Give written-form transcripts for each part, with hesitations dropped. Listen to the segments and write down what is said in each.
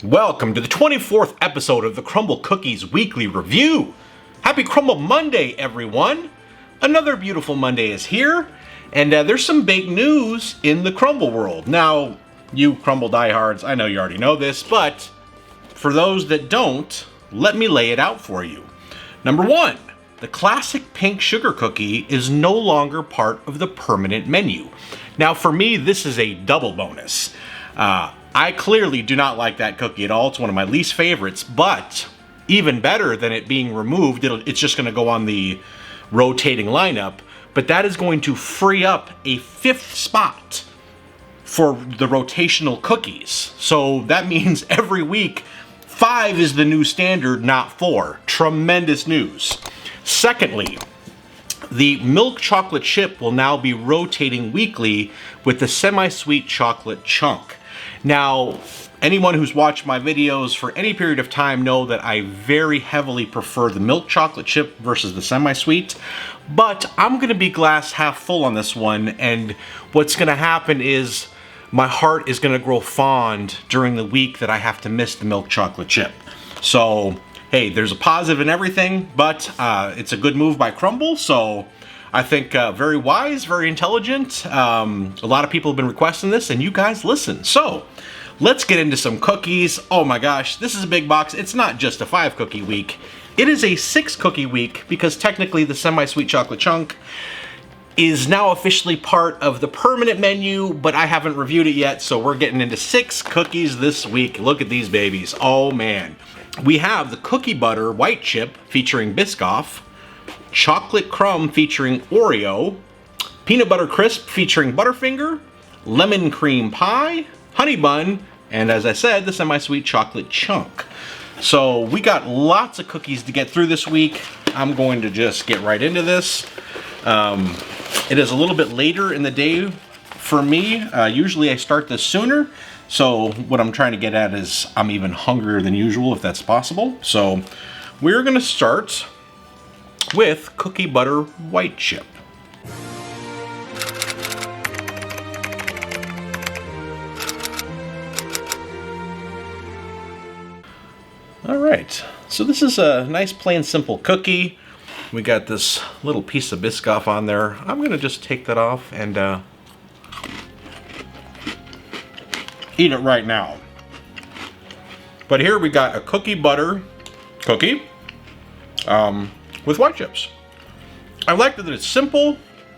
Welcome to the 24th episode of the Crumbl Cookies Weekly Review. Happy Crumbl Monday, everyone. Another beautiful Monday is here, and there's some big news in the Crumbl world. Now, you Crumbl diehards, I know you already know this, but for those that don't, let me lay it out for you. Number one, the classic pink sugar cookie is no longer part of the permanent menu. Now, for me, this is a double bonus. I clearly do not like that cookie at all. It's one of my least favorites, but even better than it being removed, it's just going to go on the rotating lineup, but that is going to free up a fifth spot for the rotational cookies. So that means every week, 5 is the new standard, not 4. Tremendous news. Secondly, the milk chocolate chip will now be rotating weekly with the semi-sweet chocolate chunk. Now, anyone who's watched my videos for any period of time know that I very heavily prefer the milk chocolate chip versus the semi-sweet, but I'm gonna be glass half full on this one, and what's gonna happen is my heart is gonna grow fond during the week that I have to miss the milk chocolate chip. So, hey, there's a positive in everything, but it's a good move by Crumbl, so I think very wise, very intelligent. A lot of people have been requesting this, and you guys listen. So, let's get into some cookies. Oh my gosh, this is a big box. It's not just a 5 cookie week. It is a 6 cookie week because technically the semi-sweet chocolate chunk is now officially part of the permanent menu, but I haven't reviewed it yet, so we're getting into 6 cookies this week. Look at these babies. Oh man. We have the cookie butter white chip featuring Biscoff, chocolate crumb featuring Oreo, peanut butter crisp featuring Butterfinger, lemon cream pie, honey bun, and as I said, the semi-sweet chocolate chunk. So we got lots of cookies to get through this week. I'm going to just get right into this. It is a little bit later in the day for me. Usually I start this sooner. So what I'm trying to get at is I'm even hungrier than usual, if that's possible. So we're gonna start with cookie butter white chip. All right, so this is a nice plain simple cookie. We got this little piece of Biscoff on there. I'm gonna just take that off and eat it right now. But here we got a cookie butter cookie with white chips. I like that it's simple,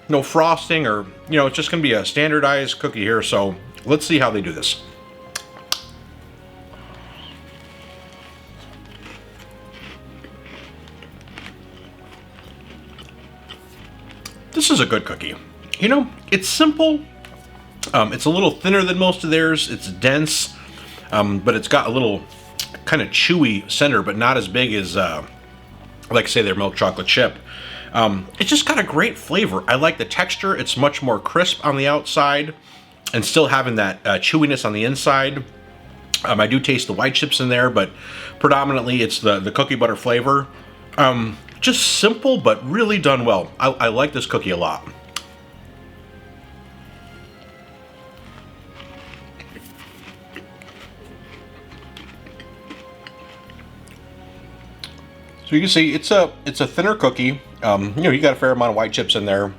no frosting, or it's just gonna be a standardized cookie here. So let's see how they do this. This is a good cookie. It's simple. It's a little thinner than most of theirs. It's dense, but it's got a little kind of chewy center, but not as big as, like say, their milk chocolate chip. It's just got a great flavor. I like the texture. It's much more crisp on the outside and still having that chewiness on the inside. I do taste the white chips in there, but predominantly it's the cookie butter flavor. Just simple, but really done well. I like this cookie a lot. So you can see it's a thinner cookie. You got a fair amount of white chips in there.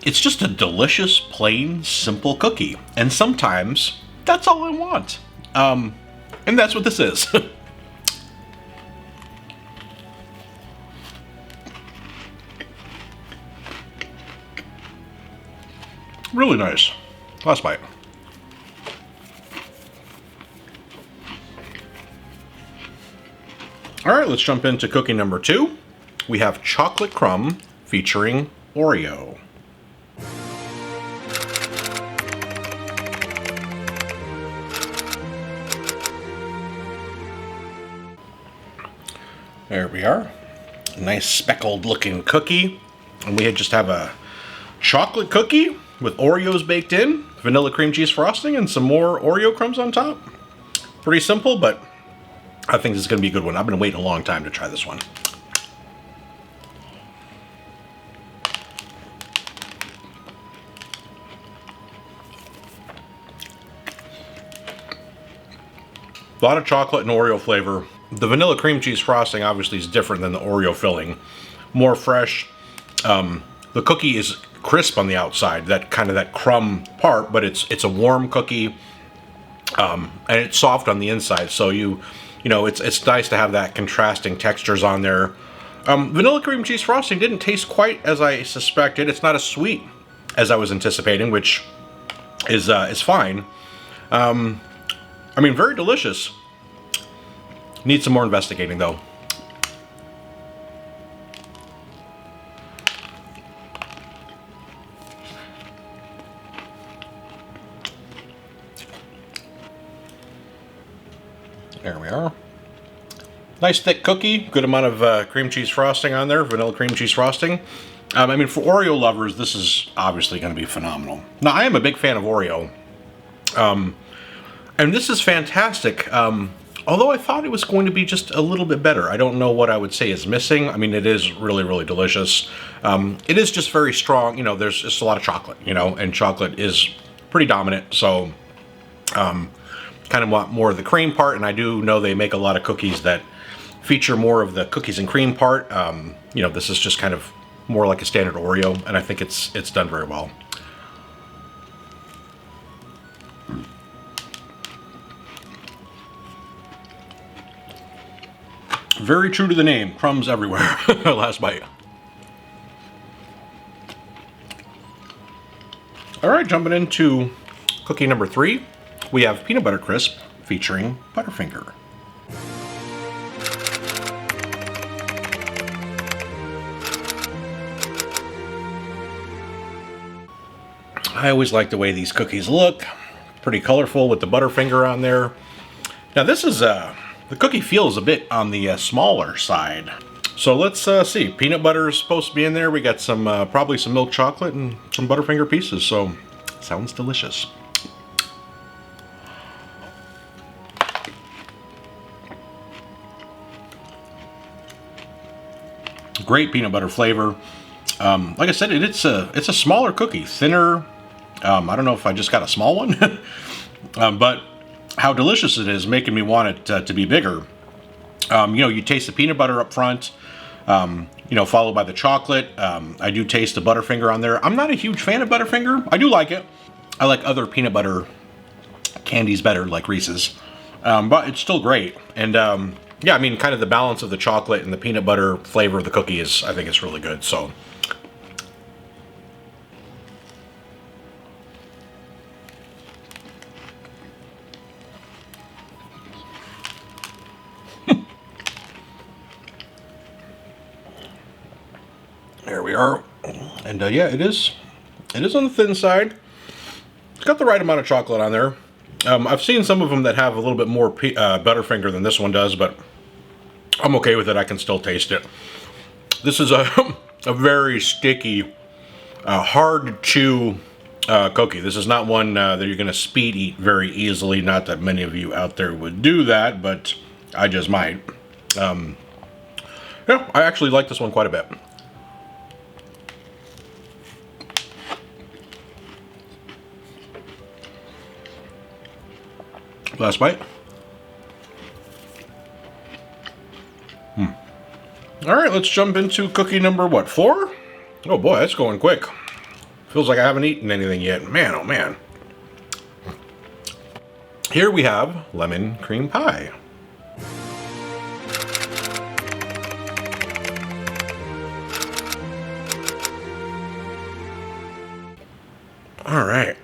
It's just a delicious, plain, simple cookie. And sometimes that's all I want. And that's what this is. Really nice. Last bite. All right, let's jump into cookie number 2. We have chocolate crumb featuring Oreo. There we are. A nice speckled looking cookie. And we just have a chocolate cookie with Oreos baked in, vanilla cream cheese frosting, and some more Oreo crumbs on top. Pretty simple, but I think this is going to be a good one. I've been waiting a long time to try this one. A lot of chocolate and Oreo flavor. The vanilla cream cheese frosting obviously is different than the Oreo filling. More fresh. The cookie is crisp on the outside, that kind of that crumb part, but it's a warm cookie, and it's soft on the inside. So you know it's nice to have that contrasting textures on there. Vanilla cream cheese frosting didn't taste quite as I suspected. It's not as sweet as I was anticipating, which is fine. I mean, very delicious. Need some more investigating though. There we are. Nice thick cookie, good amount of cream cheese frosting on there, vanilla cream cheese frosting. I mean, for Oreo lovers, this is obviously going to be phenomenal. Now, I am a big fan of Oreo, and this is fantastic, although I thought it was going to be just a little bit better. I don't know what I would say is missing. I mean, it is really, really delicious. It is just very strong. You know, there's just a lot of chocolate, you know, and chocolate is pretty dominant, so kind of want more of the cream part, and I do know they make a lot of cookies that feature more of the cookies and cream part. You know, this is just kind of more like a standard Oreo, and I think it's done very well. Very true to the name, crumbs everywhere. Last bite. All right, jumping into cookie number 3. We have peanut butter crisp featuring Butterfinger. I always like the way these cookies look. Pretty colorful with the Butterfinger on there. Now this is, the cookie feels a bit on the smaller side. So let's see. Peanut butter is supposed to be in there. We got some, probably some milk chocolate and some Butterfinger pieces. So sounds delicious. Great peanut butter flavor. Like I said, it's a smaller cookie, thinner. I don't know if I just got a small one, but how delicious it is, making me want it to be bigger. You know, you taste the peanut butter up front, you know, followed by the chocolate. I do taste the Butterfinger on there. I'm not a huge fan of Butterfinger. I do like it. I like other peanut butter candies better, like Reese's, but it's still great. And yeah, I mean, kind of the balance of the chocolate and the peanut butter flavor of the cookie is, I think it's really good. So. There we are. And yeah, it is on the thin side. It's got the right amount of chocolate on there. I've seen some of them that have a little bit more Butterfinger than this one does, but I'm okay with it. I can still taste it. This is a very sticky, hard to chew cookie. This is not one that you're going to speed eat very easily. Not that many of you out there would do that, but I just might. Yeah, I actually like this one quite a bit. Last bite. All right, let's jump into cookie number, what, 4? Oh boy, that's going quick. Feels like I haven't eaten anything yet. Man, oh man. Here we have lemon cream pie. All right.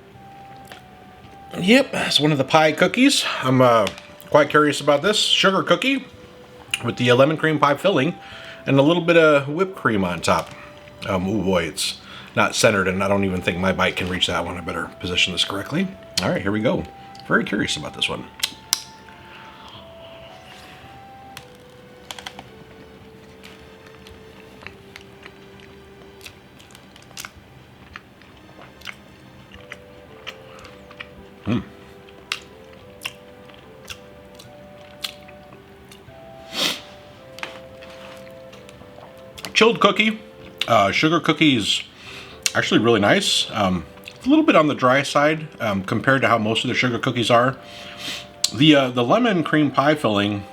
Yep, it's one of the pie cookies. I'm quite curious about this. Sugar cookie with the lemon cream pie filling and a little bit of whipped cream on top. Oh boy, it's not centered, and I don't even think my bite can reach that one. I better position this correctly. All right, here we go. Very curious about this one. Chilled cookie. Sugar cookie is actually really nice. A little bit on the dry side compared to how most of the sugar cookies are. The lemon cream pie filling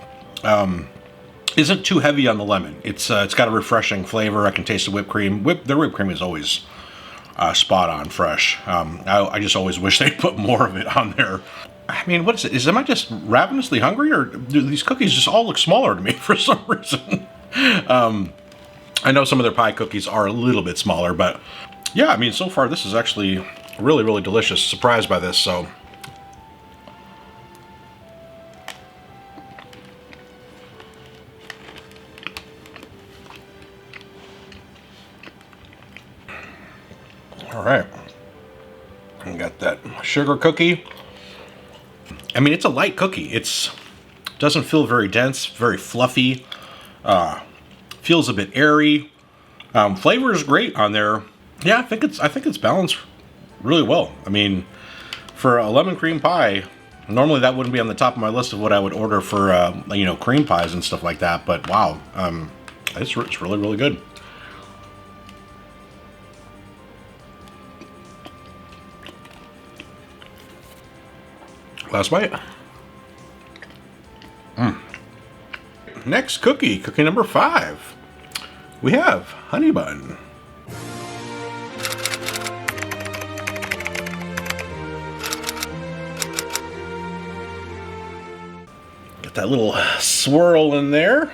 isn't too heavy on the lemon. It's got a refreshing flavor. I can taste the whipped cream. Their whipped cream is always spot on fresh. I just always wish they'd put more of it on there. I mean, what is it? Am I just ravenously hungry, or do these cookies just all look smaller to me for some reason? I know some of their pie cookies are a little bit smaller, but yeah, I mean, so far this is actually really, really delicious. Surprised by this, so. All right, I got that sugar cookie. I mean, it's a light cookie. It doesn't feel very dense, very fluffy. Feels a bit airy. Flavor is great on there. Yeah, I think it's balanced really well. I mean, for a lemon cream pie, normally that wouldn't be on the top of my list of what I would order for you know, cream pies and stuff like that. But wow, it's really, really good. Last bite. Next cookie number 5. We have honey bun. Get that little swirl in there.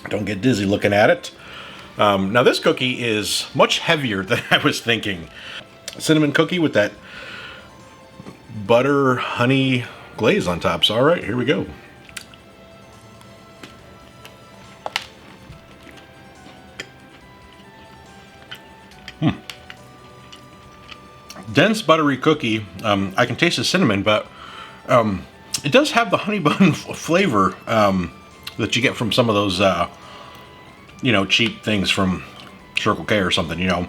Don't get dizzy looking at it. Now this cookie is much heavier than I was thinking. Cinnamon cookie with that butter honey glaze on top. So all right, here we go. Dense buttery cookie. I can taste the cinnamon, but it does have the honey bun flavor that you get from some of those you know, cheap things from Circle K or something, you know.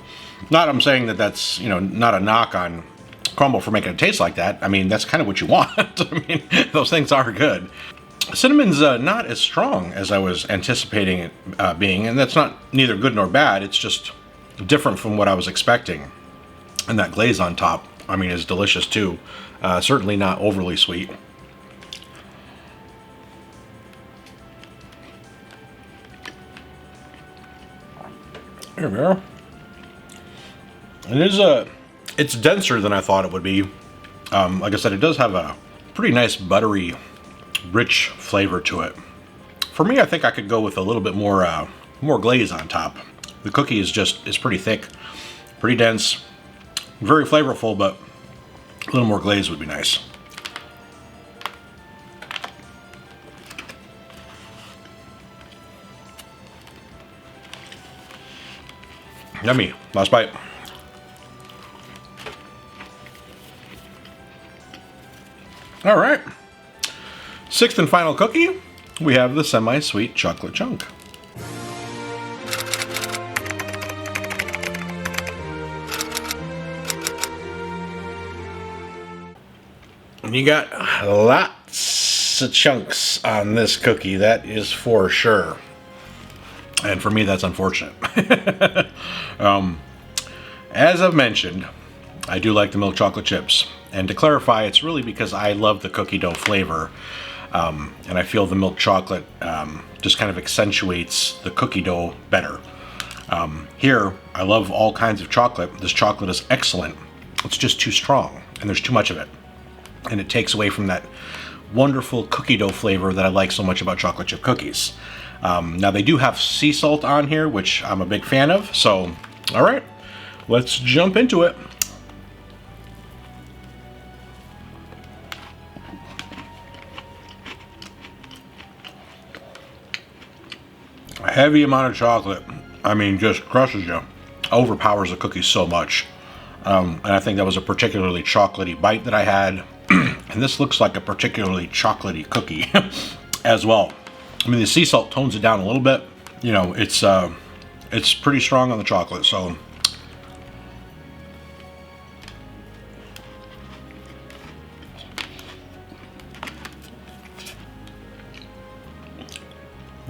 Not I'm saying that that's, you know, not a knock on Crumbl for making it taste like that. I mean, that's kind of what you want. I mean, those things are good. Cinnamon's not as strong as I was anticipating it being, and that's not neither good nor bad. It's just different from what I was expecting. And that glaze on top, I mean, is delicious too. Certainly not overly sweet. Here we are. It is it's denser than I thought it would be. Like I said, it does have a pretty nice buttery, rich flavor to it. For me, I think I could go with a little bit more glaze on top. The cookie is pretty thick, pretty dense, very flavorful, but a little more glaze would be nice. Yummy. Last bite. All right. 6th and final cookie, we have the semi-sweet chocolate chunk. And you got lots of chunks on this cookie, that is for sure. And for me, that's unfortunate. As I've mentioned, I do like the milk chocolate chips. And to clarify, it's really because I love the cookie dough flavor. And I feel the milk chocolate just kind of accentuates the cookie dough better. Here, I love all kinds of chocolate. This chocolate is excellent. It's just too strong, and there's too much of it. And it takes away from that wonderful cookie dough flavor that I like so much about chocolate chip cookies. Now they do have sea salt on here, which I'm a big fan of. So, all right, let's jump into it. A heavy amount of chocolate. I mean, just crushes you. Overpowers the cookie so much. And I think that was a particularly chocolatey bite that I had. And this looks like a particularly chocolatey cookie as well. I mean, the sea salt tones it down a little bit. You know, it's pretty strong on the chocolate, so.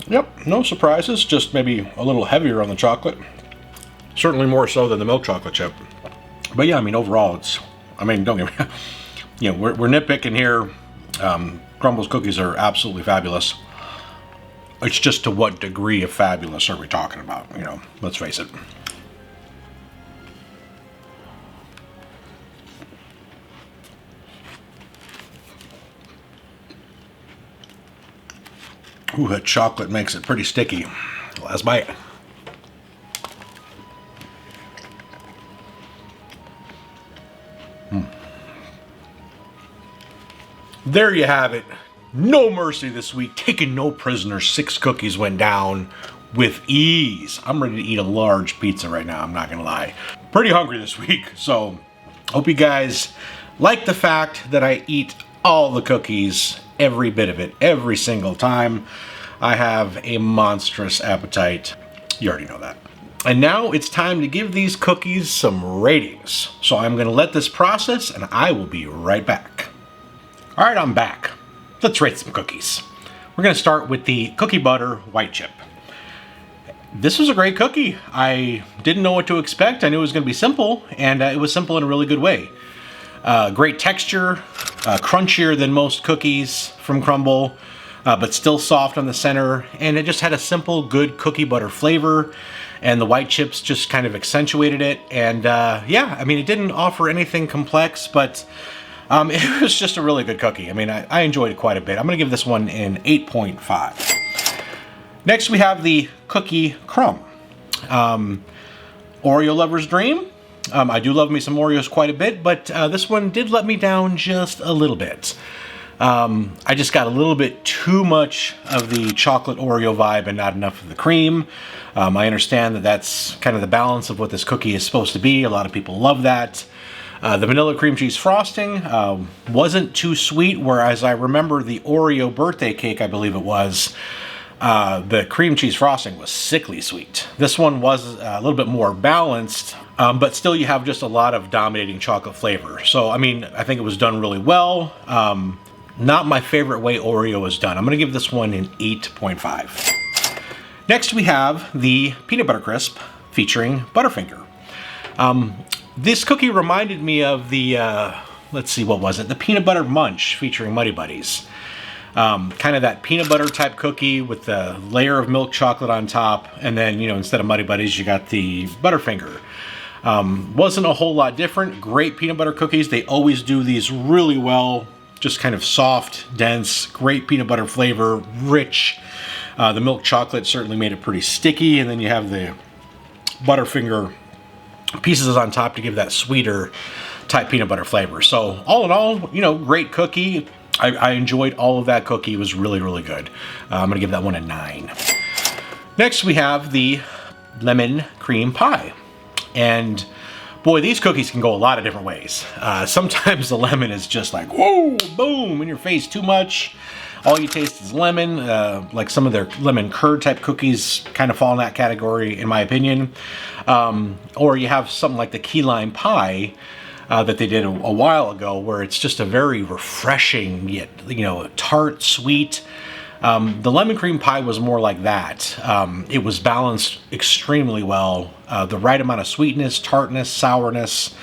Yep, no surprises, just maybe a little heavier on the chocolate. Certainly more so than the milk chocolate chip. But yeah, I mean, overall, don't get me, you know, we're nitpicking here. Crumble's cookies are absolutely fabulous. It's just to what degree of fabulous are we talking about? You know, let's face it. Ooh, that chocolate makes it pretty sticky. Last bite. There you have it. No mercy this week. Taking no prisoners. 6 cookies went down with ease. I'm ready to eat a large pizza right now. I'm not going to lie. Pretty hungry this week. So, hope you guys like the fact that I eat all the cookies, every bit of it, every single time. I have a monstrous appetite. You already know that. And now it's time to give these cookies some ratings. So I'm going to let this process and I will be right back. All right, I'm back. Let's rate some cookies. We're going to start with the cookie butter white chip. This was a great cookie. I didn't know what to expect. I knew it was going to be simple, and it was simple in a really good way. Great texture, crunchier than most cookies from Crumbl, but still soft on the center, and it just had a simple, good cookie butter flavor, and the white chips just kind of accentuated it, and yeah, I mean, it didn't offer anything complex, but it was just a really good cookie. I mean, I enjoyed it quite a bit. I'm going to give this one an 8.5. Next, we have the cookie Crumb. Oreo lover's dream. I do love me some Oreos quite a bit, but this one did let me down just a little bit. I just got a little bit too much of the chocolate Oreo vibe and not enough of the cream. I understand that that's kind of the balance of what this cookie is supposed to be. A lot of people love that. The vanilla cream cheese frosting wasn't too sweet, whereas I remember the Oreo birthday cake, I believe it was, the cream cheese frosting was sickly sweet. This one was a little bit more balanced, but still you have just a lot of dominating chocolate flavor. So, I mean, I think it was done really well. Not my favorite way Oreo is done. I'm going to give this one an 8.5. Next, we have the peanut butter crisp featuring Butterfinger. This cookie reminded me of the, let's see, what was it? The peanut butter munch featuring Muddy Buddies. Kind of that peanut butter type cookie with the layer of milk chocolate on top, and then, you know, instead of Muddy Buddies, you got the Butterfinger. Wasn't a whole lot different. Great peanut butter cookies. They always do these really well. Just kind of soft, dense, great peanut butter flavor, rich. The milk chocolate certainly made it pretty sticky, and then you have the Butterfinger pieces on top to give that sweeter type peanut butter flavor. So all in all, you know, great cookie. I enjoyed all of that cookie. It was really, really good. I'm going to give that one a 9. Next, we have the lemon cream pie. And boy, these cookies can go a lot of different ways. Sometimes the lemon is just like, whoa, boom, in your face, too much. All you taste is lemon. Like some of their lemon curd type cookies kind of fall in that category, in my opinion. Or you have something like the key lime pie that they did a while ago, where it's just a very refreshing, yet, you know, tart, sweet. The lemon cream pie was more like that. It was balanced extremely well. The right amount of sweetness, tartness, sourness.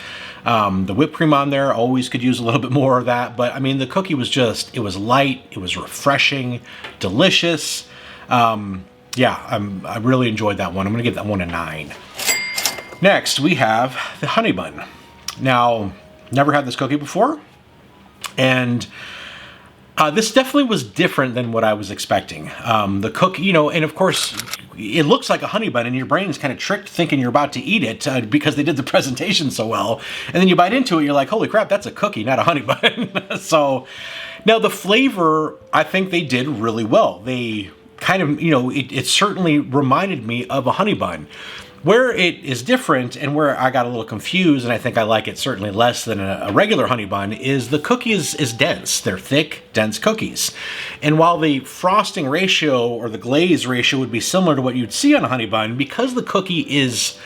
The whipped cream on there, always could use a little bit more of that. But I mean, the cookie was just, it was light, it was refreshing, delicious. Yeah, I really enjoyed that one. I'm going to give that one a 9. Next, we have the honey bun. Now, never had this cookie before, and this definitely was different than what I was expecting. The cookie, you know, and of course, it looks like a honey bun, and your brain is kind of tricked thinking you're about to eat it because they did the presentation so well. And then you bite into it, you're like, holy crap, that's a cookie, not a honey bun. So, now the flavor, I think they did really well. They kind of, you know, it certainly reminded me of a honey bun. Where it is different and where I got a little confused, and I think I like it certainly less than a regular honey bun, is the cookie is dense. They're thick, dense cookies. And while the frosting ratio or the glaze ratio would be similar to what you'd see on a honey bun, because the cookie is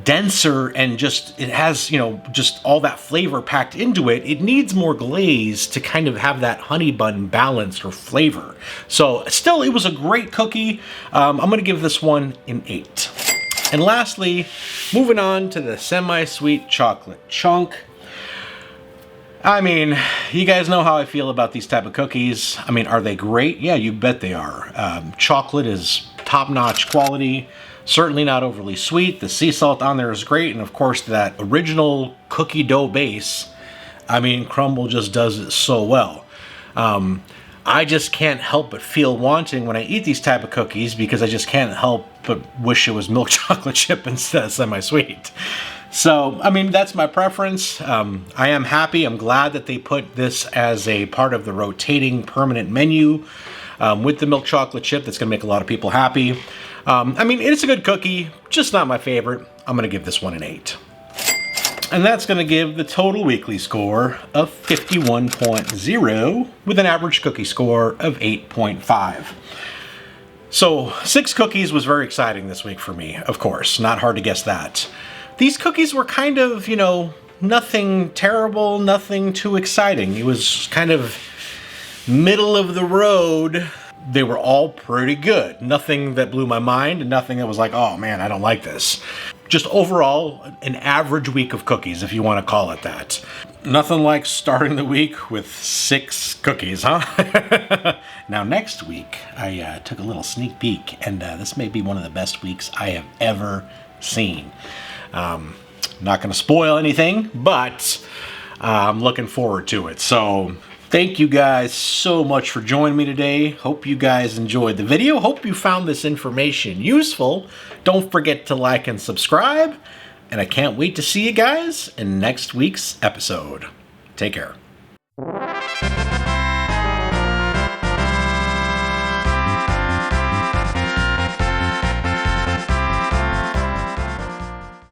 denser and just, it has, you know, just all that flavor packed into it, it needs more glaze to kind of have that honey bun balance or flavor. So still, it was a great cookie. I'm going to give this one an 8. And lastly, moving on to the semi-sweet chocolate chunk. I mean, you guys know how I feel about these type of cookies. I mean, are they great? Yeah, you bet they are. Chocolate is top-notch quality. Certainly not overly sweet. The sea salt on there is great. And of course, that original cookie dough base, I mean, Crumbl just does it so well. I just can't help but feel wanting when I eat these type of cookies because I just can't help but wish it was milk chocolate chip instead of semi-sweet. So, I mean, that's my preference. I am happy. I'm glad that they put this as a part of the rotating permanent menu with the milk chocolate chip. That's going to make a lot of people happy. I mean, it's a good cookie, just not my favorite. I'm going to give this one an 8. And that's going to give the total weekly score of 51.0 with an average cookie score of 8.5. So 6 cookies was very exciting this week for me, of course. Not hard to guess that. These cookies were kind of, you know, nothing terrible, nothing too exciting. It was kind of middle of the road. They were all pretty good. Nothing that blew my mind and nothing that was like, oh man, I don't like this. Just overall, an average week of cookies, if you want to call it that. Nothing like starting the week with 6 cookies, huh? Now next week, I took a little sneak peek, and this may be one of the best weeks I have ever seen. Not going to spoil anything, but I'm looking forward to it. So thank you guys so much for joining me today. Hope you guys enjoyed the video. Hope you found this information useful. Don't forget to like and subscribe. And I can't wait to see you guys in next week's episode. Take care.